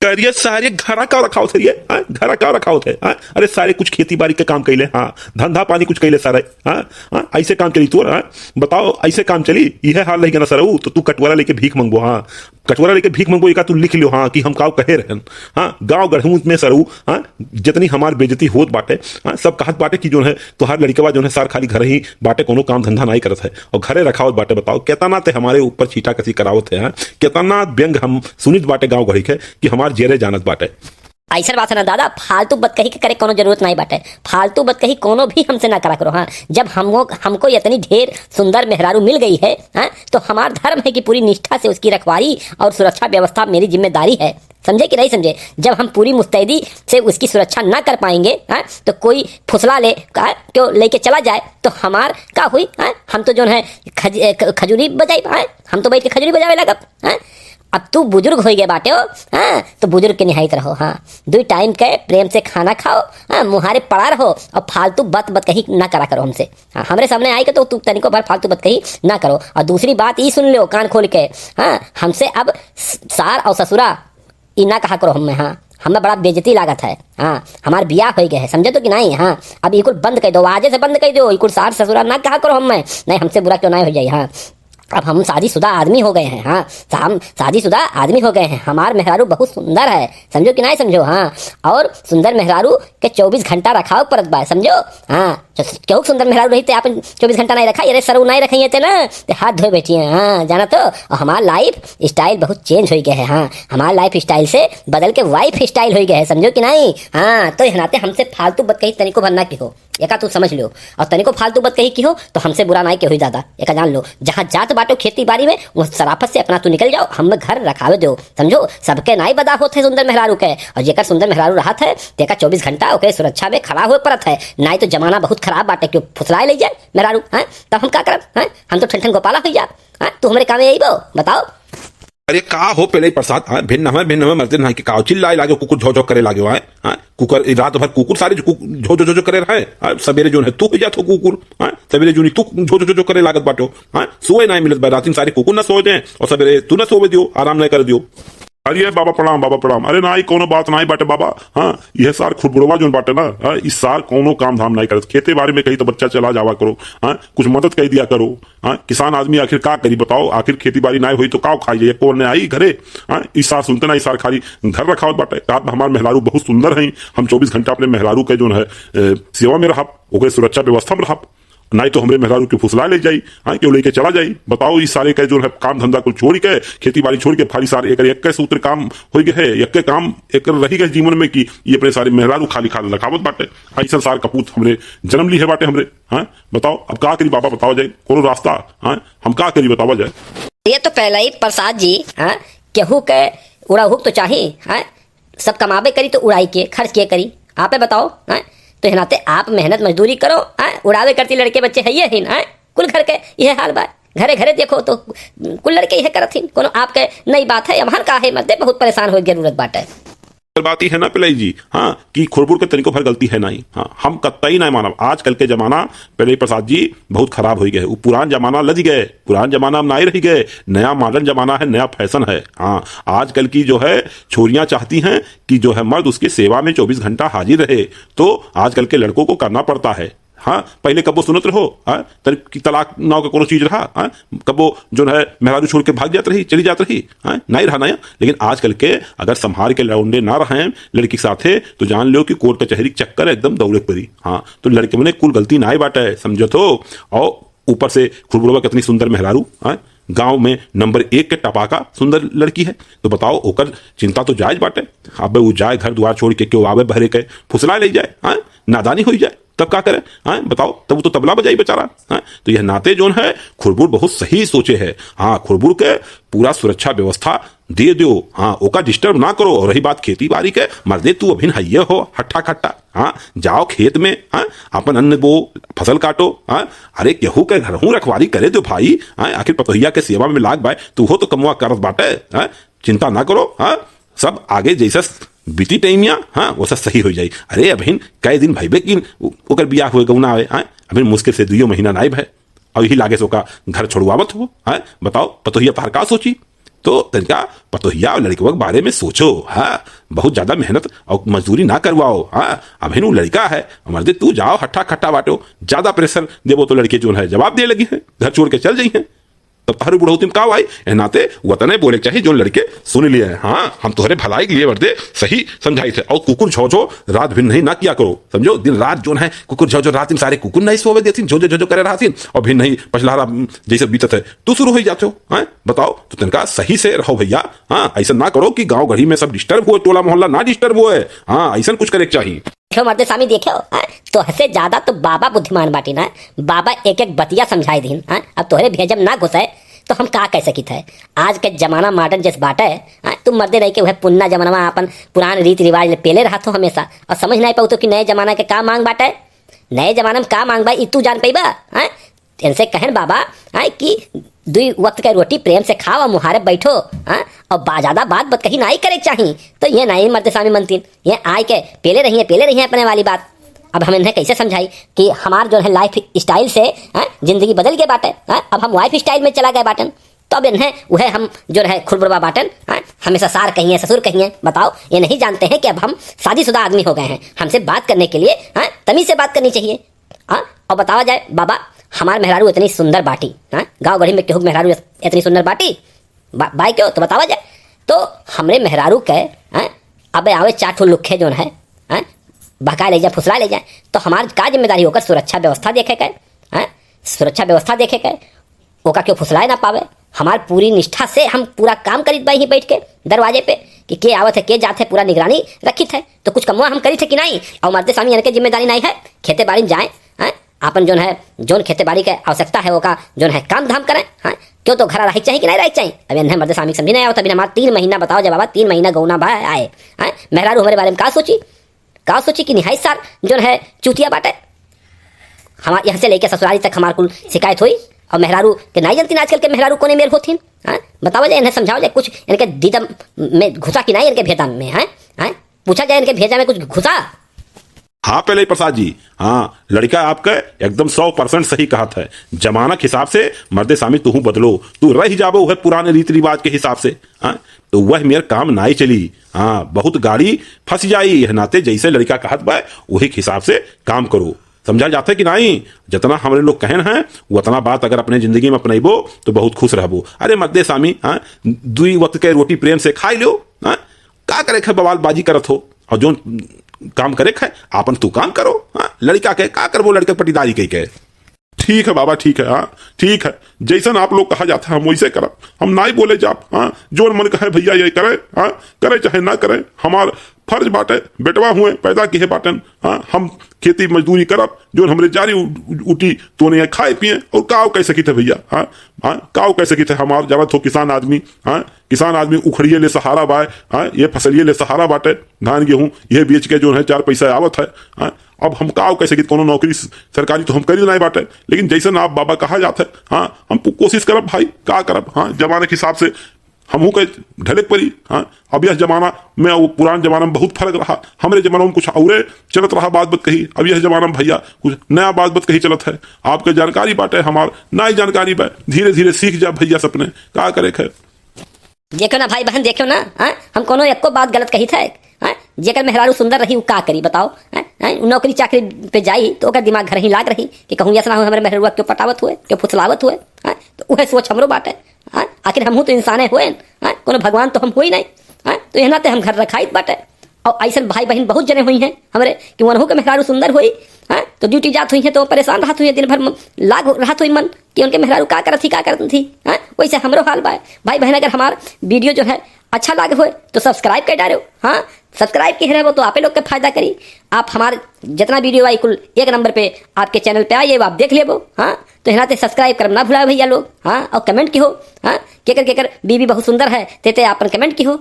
करिए सारे घरा का रखाव थे, घरा का रखाव थे। अरे सारे कुछ खेती बाड़ी के काम कैले, हाँ धंधा पानी कुछ कैले सारे, ऐसे काम चली तू, बताओ ऐसे काम चली। यह हाल नहीं ना सर, तो तू कटवारा लेके भीख मंगबो, हाँ कटवारा लेके भीख मंगबो, एक तू लिख लियो हाँ कि हम काव कहे रहन, हाँ गाँव गढ़ू में सरऊ, हाँ जितनी हमार बेजती होत बाटे, सब कहत बाटे कि जो है तुहार लड़कवा जो है सार खाली घर ही बाटे, कोनो काम धंधा नहीं करत है और घरे रखावत बाटे। बताओ केतना ते हमारे ऊपर छीटा कसी करावत है, केतना व्यंग हम सुनित बाटे गाँव घड़ी के कि हमार जेरे जानत बाटे। ऐसा बात है ना दादा, फालतू बात कही के करे कोनो जरूरत नहीं बाटे, फालतू बात कही कोनो भी हमसे ना करा करो। हाँ जब हमको इतनी ढेर सुंदर मेहरारू मिल गई है, हाँ तो हमारा धर्म है कि पूरी निष्ठा से उसकी रखवाली और सुरक्षा व्यवस्था मेरी जिम्मेदारी है, समझे कि नहीं समझे। जब हम पूरी मुस्तैदी से उसकी सुरक्षा ना कर पाएंगे, हाँ तो कोई फुसला ले क्यों लेके चला जाए तो हमार का हुई, हाँ हम तो जो है खजूरी बजाई, हम तो बैठ के खजूरी बजावे लगा। हाँ अब तू बुजुर्ग हो गए बाटे हो, हाँ तो बुजुर्ग के निहायत रहो, हाँ 2 टाइम के प्रेम से खाना खाओ, हाँ मुहारे पड़ा रहो और फालतू बात कही ना करा करो हमसे। हाँ हमरे सामने आई के तो तू तनिको भर फालतू बात कही ना करो। और दूसरी बात ये सुन लो कान खोल के, हाँ हमसे अब सार और ससुरा ई ना कहा करो हमें, हाँ हमें बड़ा बेइज्जती लागत है। हाँ हमारे बियाह हो गए है, समझे तो कि नहीं। हाँ अब ये कुल बंद कर दो, आजे से बंद कर दो, ये कुल सार ससुरा ना कहा करो हमें, नहीं हमसे बुरा क्यों ना हो जाए। हाँ अब हम शादीशुदा आदमी हो गए हैं, हाँ हम शादीशुदा आदमी हो गए हैं, हमार मेहरारू बहुत सुंदर है, समझो कि नहीं समझो। हाँ और सुंदर मेहरारू के 24 घंटा रखाव परत बा, समझो। हाँ क्यों सुंदर मेहरारू रही थे आप 24 घंटा नहीं रखा, अरे सरऊ नहीं रखी थे ना तो हाथ धोए बैठी हैं, हाँ जाना तो। और हमारा लाइफ स्टाइल बहुत चेंज हो गया है, हाँ हमारा लाइफ स्टाइल से बदल के वाइफ स्टाइल हो गया है, समझो कि नहीं। हाँ तो नाते हमसे फालतू बात कही तनिको भरना की हो, एका तू समझ लो, और तनिको फालतू बात कही की हो तो हमसे बुरा नहीं के हो ज्यादा, एका जान लो। जहाँ जात बाटो खेती बाड़ी में वो सराफत से अपना तू निकल जाओ, हम घर रखावे दो, समझो। सबके नाई बदा होते सुंदर मेहरारू के, और जेकर सुंदर मेहरारू रहा है तेका 24 घंटा ओके सुरक्षा में खड़ा हुए परत है, नहीं तो जमाना बहुत खराब बाटे, क्यों फुसलाए ले जाए मेहरारू, हाँ तब हम क्या करब, हाँ हम तो ठन गोपाला हो जा, हाँ तू हमारे काम में यही बताओ। अरे का हो पहले प्रसाद, भिन्न हमें मरते ना कि काव चिल्लाए लागे, कुकुर झो झो करे लागे, कुकर रात भर कुकुर सारे झो झो झो करे रहे, सवेरे जो है तू हो जातो कुकुर, सवेरे जो तू झो झो झो करे लागत बाटो, सोए नहीं मिलत, रात सारे कुकुर ना सो दे और सवेरे तू ना सोवे दियो, आराम नहीं कर दियो। अरे बाबा प्रणाम, बाबा प्रणाम। अरे ना कोनो बात नहीं बाटे बाबा, हाँ यह सार खुरबुड़वा जो बाटे ना, इस सार कोनो काम धाम नहीं करत, खेते बाड़ी में कहीं तो बच्चा चला जावा करो, हाँ कुछ मदद कह दिया करो, हाँ किसान आदमी आखिर का करी बताओ, आखिर खेती बाड़ी नहीं हुई तो काव खाई जाइए, कौन ने आई घरे, हाँ इस सार सुनते ना, इस सार खाली घर रखावत बाटे। रात हमारे मेहरारू बहुत सुंदर है, हम 24 घंटा अपने मेहरारू के जो है सेवा में रहा, ओके सुरक्षा व्यवस्था में रहा, नहीं तो हमरे मेहरारू की फुसला ले जाई, हाँ क्यों लेके चला जाई। बताओ इस सारे के जो है काम धंधा को छोड़ के, खेती बाड़ी छोड़ के फाली सारे एक सूत्र काम हो गए है, एक काम एक रही गए जीवन में कि ये अपने सारे मेहरारू खाली खाली रखावत बाटे, ऐसा सार कपूत हमरे जन्म ली है बाटे हमरे। हाँ बताओ अब का करी बाबा, बताओ जाए कोनो रास्ता, हाँ हम का करी बतावा जाए। ये तो पहले ही प्रसाद जी, हाँ केहू के उड़ा हुक तो चाहिए, हाँ सब कमाबे करी तो उड़ाई के खर्च के करी, आपे बताओ। हाँ तो नाते आप मेहनत मजदूरी करो, उड़ावे करती लड़के बच्चे है ये ही, कुल घर के यह हाल बा, घरे घरे देखो तो कुल लड़के यह करत ही, कोनो आपके नई बात है, हमार का है मत बहुत परेशान हो जरूरत बात है। बात ही है ना पिलाई जी, हाँ कि खुरबुर के तरीकों भर गलती है नहीं, हाँ हम कतई नहीं मानव। आजकल के जमाना पहले प्रसाद जी बहुत खराब हो गए, वो पुरान जमाना लद गए, पुरान जमाना में नहीं रह गए, नया मॉडर्न जमाना है, नया फैशन है। हाँ आजकल की जो है छोरियां चाहती हैं कि जो है मर्द उसकी सेवा में 24 घंटा हाजिर रहे, तो आजकल के लड़कों को करना पड़ता है। हाँ पहले कबो सुनत रहो, तलाक नाव का कोनो चीज रहा, कबो जो है मेहरारू छोड़ के भाग जात रही, चली जात रही, नहीं रहा नया। लेकिन आजकल के अगर संभाल के लौंडे ना रहे लड़की के साथे तो जान लो कि कोर्ट कचहरी चक्कर एकदम दौड़े पड़ी। हाँ तो लड़के में कुल गलती ना बाटे, समझो तो। और ऊपर से खुरबुड़वा कितनी सुंदर मेहरारू, गांव में नंबर 1 के टपाका सुंदर लड़की है, तो बताओ ओकर चिंता तो जायज बाटे। अब वो जाए घर द्वार छोड़ के क्यों आवे बहरे के फुसला ले जाए, नादानी हो जाए तब क्या करे, हाँ बताओ तब तो तबला बजाई बेचारा। हाँ तो यह नाते जो है खुरबुर बहुत सही सोचे है, हाँ खुरबुर के पूरा सुरक्षा व्यवस्था दे दो, हाँ ओका डिस्टर्ब ना करो। और रही बात खेती बाड़ी के, मर्दे तू अभिन हइये हो हट्ठा खट्टा, हाँ जाओ खेत में, हाँ अपन अन्न बो फसल काटो, हाँ अरे केहू के घर हूँ रखवाली करे दो भाई, हाँ आखिर पतोहिया के सेवा में लाग बाय तू हो तो कमुआ करत बाटे, हाँ चिंता ना करो, हाँ सब आगे जैसा बीती टाइमिया, हाँ वो सब सही हो जाए। अरे अभिन कई दिन भाई कि ओकर बियाह हुए गौना आवे, अभिन मुश्किल से 2 महीना नहीं भय, और यही लागे सो का घर छोड़वावत हो, बताओ पतोहिया तहार का सोची। तो तनिका पतोहिया और लड़के के बारे में सोचो। हाँ, बहुत ज्यादा मेहनत और मजदूरी ना करवाओ। हाँ, अभी नु लड़का है, मर्दे तू जाओ हट्ठा खट्टा बांटो, ज्यादा प्रेशर देवो तो लड़के जो है जवाब दे लगी है, घर छोड़ के चल जाई है। तब तारू बुढ़ौती में का आई ए नाते वतने बोले चाहिए जो लड़के सुन लिए हैं। हाँ, हम तुम्हारे भलाई के लिए वर्दे सही समझाई थे। और कुकुर झो झो रात भी नहीं ना किया करो, समझो। दिन रात जो है कुकुर झो झो रात में सारे कुकुर नहीं सोवे देती, जो जो करे रहती और भी नहीं पछलारा जैसे बीतत है तू शुरू हो जाते हो। हाँ, बताओ तो तनका सही से रहो भैया। हाँ, ऐसा ना करो कि गाँव गढ़ी में सब डिस्टर्ब हो, टोला मोहल्ला ना डिस्टर्ब हो। हाँ, ऐसा कुछ करे चाहिए। देखो मर्दे स्वामी देखो, तो हसे ज्यादा तो बाबा बुद्धिमान बाटी ना, बाबा एक एक बतिया समझाई दीन। अब तोहरे भेजम ना घुसे तो हम का कह सकी थे। आज के जमाना मॉडर्न जैसे बाटे है, तुम मर्दे रह के वह पुन्ना जमाना में अपन पुराने रीति रिवाज पेले रहा हो हमेशा, और समझ नहीं पाऊ तो कि नए जमाना के का मांग बाटे, नए जमाना में का मांग बा तू जान पाई बा। इनसे कहन बाबा कि 2 वक्त के रोटी प्रेम से खाओ और मुहारे बैठो। और ज्यादा बात कहीं नहीं करे चाहिए। तो ये नहीं मर्दे स्वामी मनतीन, ये आय के पेले रही है अपने वाली बात। अब हम इन्हें कैसे समझाई कि हमार जो है लाइफ स्टाइल से जिंदगी बदल गए बाटन। अब हम वाइफ स्टाइल में चला गए बाटन। तो अब इन्हें वह हम जो है खुरबुरबा बाटन हमेशा सार कहिए ससुर कहिए। बताओ, ये नहीं जानते हैं कि अब हम शादीशुदा आदमी हो गए हैं, हमसे बात करने के लिए तमीज से बात करनी चाहिए। और बतावा जाए बाबा, हमार मेहरारू इतनी सुंदर बाटी, गाँव गढ़ी में केहू मेहरारू इतनी सुंदर बाटी बाई क्यों तो बतावा जाए। तो हमरे मेहरारू के अब आवे 4 ठो लुखे जो है भगा ले जाए, फुसला ले जाए, तो हमारी का जिम्मेदारी होकर सुरक्षा व्यवस्था देखे के, सुरक्षा व्यवस्था देखे के ओका क्यों फुसलाए ना पावे। हमार पूरी निष्ठा से हम पूरा काम करी बाई ही बैठ के दरवाजे पे कि के आवत है के जाते है, पूरा निगरानी रखी थे। तो कुछ कमुआ हम करी थे कि नहीं। और मर्दे स्वामी यानी के जिम्मेदारी नहीं है, खेते बाड़ी में जाए, अपन जो है जोन खेते बाड़ी के आवश्यकता है वो का जो है काम धाम करें। क्यों तो घर रही चाहिए कि नहीं रही चाहिए। अब इन्हें मर्दे स्वामी समझी नहीं आवत। अभी हमारा 3 महीना बताओ जब बाबा 3 महीना गौना भाई आए, मेहरारू हमारे बारे में का सोची कि निहाई सार जो है चूतिया बाटे। हमारे यहाँ से लेके ससुराली तक हमारे कुल शिकायत हुई। और मेहरारू के नहीं जनती आजकल के मेहरारू कोने मेल होती। बताओ जाए, इन्हें समझाओ जाए, कुछ इनके दीदम में घुसा कि नहीं, इनके भेजा में पूछा जाए इनके भेजा में कुछ घुसा। हाँ पहले प्रसाद जी, हाँ लड़का आपका एकदम 100% सही कहा था। जमाना के हिसाब से मर्दे स्वामी तू बदलो, तू रह जाबो वह पुराने रीति रिवाज के हिसाब से। तो वह मेरे काम नहीं चली। बहुत गाड़ी फंस जाई। यह नाते जैसे लड़का कहत बा वही के हिसाब से काम करो। समझा जाता है कि नहीं। जितना हमारे लोग कहन हैं उतना बात अगर अपने जिंदगी में अपनेबो तो बहुत खुश रहबो। अरे मर्दे स्वामी 2 वक्त के रोटी प्रेम से खाई लो। का करे खे बवाल बाजी करत हो, और जो काम करे खे आपन तू काम करो। लड़का के का करबो, लड़के पटीदारी के। ठीक है बाबा, ठीक है। ठीक है, जैसन आप लोग कहा जाता है हम वैसे करब। हम नहीं बोले जाप। जो मन कहे भैया ये करे, करे चाहे ना करे, हमार फर्ज बाटे। बेटवा हुए पैदा किए बाटन। हम खेती मजदूरी करब, जो हमरे जारी उठी तो नहीं खाए पिए। और काव कह सकी थे भैया, काव कह सकी थे। हमार जरूरत हो किसान आदमी, किसान आदमी उखड़िए ले सहारा बाय, ये फसलिए ले सहारा बाटे। धान गेहूं ये बेच के जो है 4 पैसा आवत है। अब हम काव कैसे कि कोनो नौकरी सरकारी तो हम करी नहीं बाटे, लेकिन जैसे आप बाबा कहा जाते है हम कोशिश करब भाई, का करब। जमाने के हिसाब से हमहू के ढलक पड़ी। अब यह जमाना में वो पुराने जमाना में बहुत फर्क रहा। हमारे जमाना में कुछ और चलत रहा बात कही। अब यह जमाना में भैया कुछ नया बात कही चलत है। आपके जानकारी बाटे, हमार नई जानकारी बा। धीरे धीरे सीख जा भैया सपने का करे खे। देखो ना भाई बहन, देखो ना, हम कोनो एको बात गलत कही थे। जेकर मेहरारू सुंदर रही वो का करी बताओ। नौकरी चाकरी पे जाई तो ओकर दिमाग घर ही लाग रही कि कहूँ ऐसा ना हो हमारे मेहरुआ क्यों पटावत हुए, क्यों फुसलावत हुए। तो वह सोच हमरो बाटे। आखिर हमहू तो इंसाने हुए, कोनो भगवान तो हम हुई नहीं। तो यहाँ ते हम घर रखाई बाटे। और ऐसा भाई बहन बहुत जने हुई हैं हमारे कि वनहू के मेहरारू सुंदर हुई। तो ड्यूटी जात हुई है तो परेशान रहत हुई है, दिन भर लाग रहत हुई मन कि उनके मेहरारू का करत थी। वैसे हमरो हाल बा। भाई बहन अगर हमार वीडियो जो है अच्छा लागे हुए तो सब्सक्राइब कर डालो। सब्सक्राइब किए वो तो आप लोग के फायदा करी। आप हमारे जितना वीडियो आई कुल 1 नंबर पे आपके चैनल पे आइए, आप देख लेबो। तो यहाँ ते सब्सक्राइब करना भुलाए भैया लोग। और कमेंट की हो, केकर केकर बीबी बहुत सुंदर है ते आपन कमेंट की हो।